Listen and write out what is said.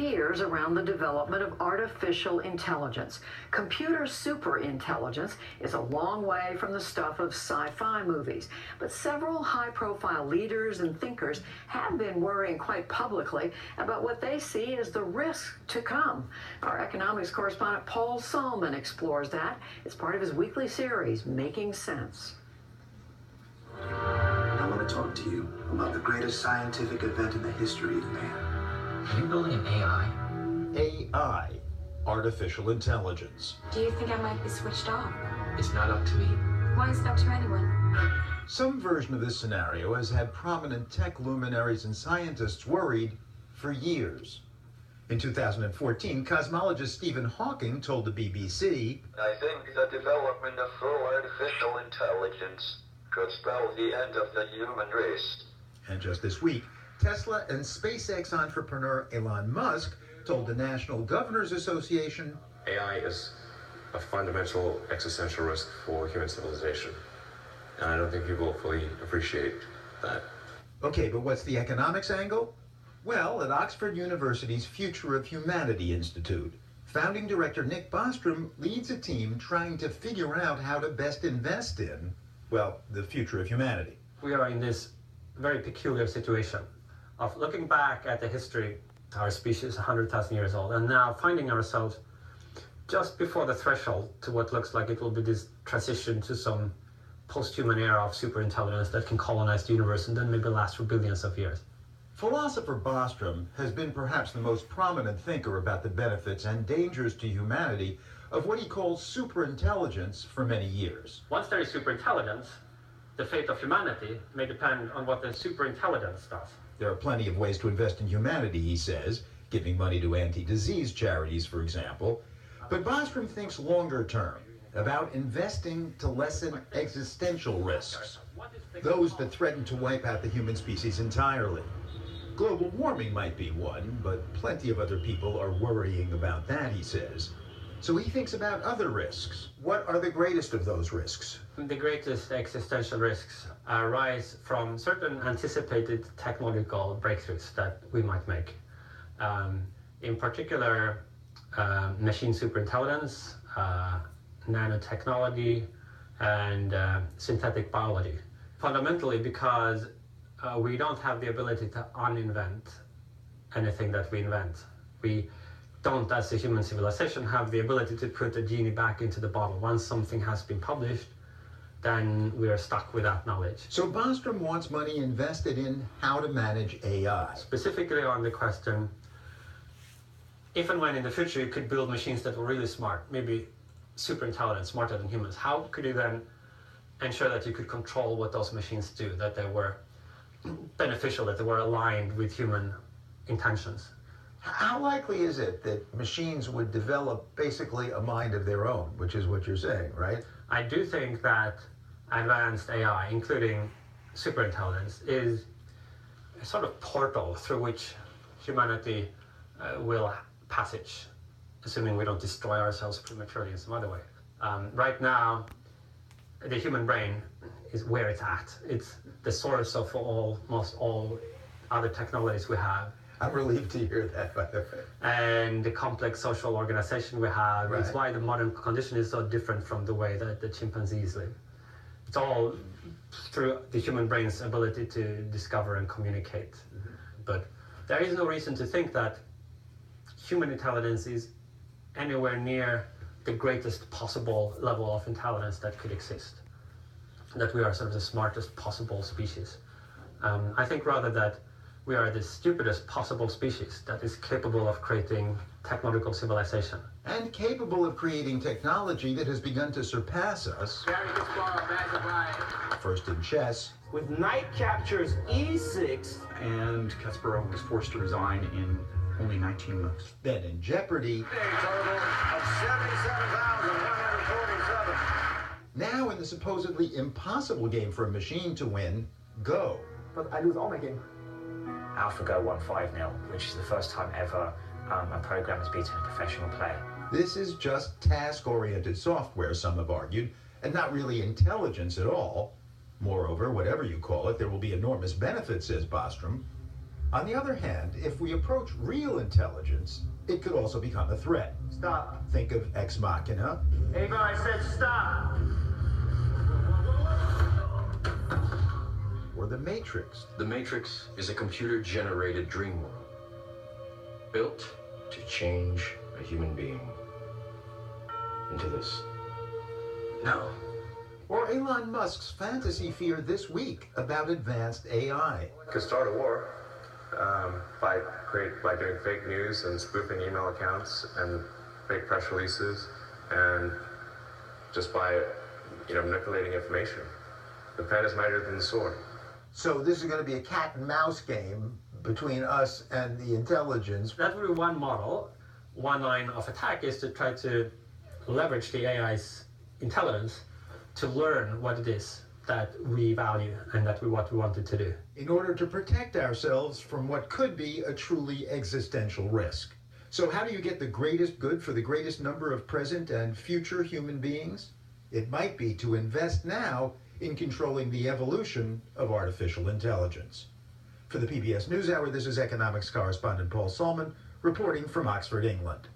fears around the development of artificial intelligence. Computer superintelligence is a long way from the stuff of sci-fi movies, but several high-profile leaders and thinkers have been worrying quite publicly about what they see as the risks to come. Our economics correspondent Paul Salman explores that. It's part of his weekly series, Making Sense. I want to talk to you about the greatest scientific event in the history of man. Are you building an AI? AI, artificial intelligence. Do you think I might be switched off? It's not up to me. Why is it up to anyone? Some version of this scenario has had prominent tech luminaries and scientists worried for years. In 2014, cosmologist Stephen Hawking told the BBC, I think the development of full artificial intelligence could spell the end of the human race. And just this week, Tesla and SpaceX entrepreneur Elon Musk told the National Governors Association, AI is a fundamental existential risk for human civilization. And I don't think people fully appreciate that. Okay, but what's the economics angle? Well, at Oxford University's Future of Humanity Institute, founding director Nick Bostrom leads a team trying to figure out how to best invest in, well, the future of humanity. We are in this very peculiar situation of looking back at the history, our species 100,000 years old, and now finding ourselves just before the threshold to what looks like it will be this transition to some post-human era of superintelligence that can colonize the universe and then maybe last for billions of years. Philosopher Bostrom has been perhaps the most prominent thinker about the benefits and dangers to humanity of what he calls superintelligence for many years. Once there is superintelligence, the fate of humanity may depend on what the superintelligence does. There are plenty of ways to invest in humanity, he says, giving money to anti-disease charities, for example. But Bostrom thinks longer term, about investing to lessen existential risks, those that threaten to wipe out the human species entirely. Global warming might be one, but plenty of other people are worrying about that, he says. So he thinks about other risks. What are the greatest of those risks? The greatest existential risks arise from certain anticipated technological breakthroughs that we might make. In particular, machine superintelligence, nanotechnology, and synthetic biology. Fundamentally because we don't have the ability to uninvent anything that we invent. We don't, as a human civilization, have the ability to put a genie back into the bottle. Once something has been published, then we are stuck with that knowledge. So Bostrom wants money invested in how to manage AI. Specifically on the question, if and when in the future you could build machines that were really smart, maybe super intelligent, smarter than humans, how could you then ensure that you could control what those machines do, that they were beneficial, that they were aligned with human intentions? How likely is it that machines would develop basically a mind of their own, which is what you're saying, right? I do think that advanced AI, including superintelligence, is a sort of portal through which humanity will passage, assuming we don't destroy ourselves prematurely in some other way. Right now, the human brain is where it's at. It's the source of almost all other technologies we have. I'm relieved to hear that, by the way. And the complex social organization we have. Right. It's why the modern condition is so different from the way that the chimpanzees live. It's all through the human brain's ability to discover and communicate. Mm-hmm. But there is no reason to think that human intelligence is anywhere near the greatest possible level of intelligence that could exist. That we are sort of the smartest possible species. I think rather that we are the stupidest possible species that is capable of creating technological civilization. And capable of creating technology that has begun to surpass us. First in chess. With knight captures e6. And Kasparov was forced to resign in only 19 moves. Then in Jeopardy. A total of 77,147. Now in the supposedly impossible game for a machine to win, Go. But I lose all my game. AlphaGo won 5-0, which is the first time ever a program has beaten a professional player. This is just task-oriented software, some have argued, and not really intelligence at all. Moreover, whatever you call it, there will be enormous benefits, says Bostrom. On the other hand, if we approach real intelligence, it could also become a threat. Stop. Think of Ex Machina. Ava, I said stop. Or The Matrix. The Matrix is a computer-generated dream world, built to change a human being into this. No. Or Elon Musk's fantasy fear this week about advanced AI. Could start a war by doing fake news and spoofing email accounts and fake press releases, and just by manipulating information. The pen is mightier than the sword. So this is going to be a cat and mouse game between us and the intelligence. That would be one model. One line of attack is to try to leverage the AI's intelligence to learn what it is that we value and what we want it to do. In order to protect ourselves from what could be a truly existential risk. So how do you get the greatest good for the greatest number of present and future human beings? It might be to invest now in controlling the evolution of artificial intelligence. For the PBS NewsHour, this is economics correspondent Paul Solman reporting from Oxford, England.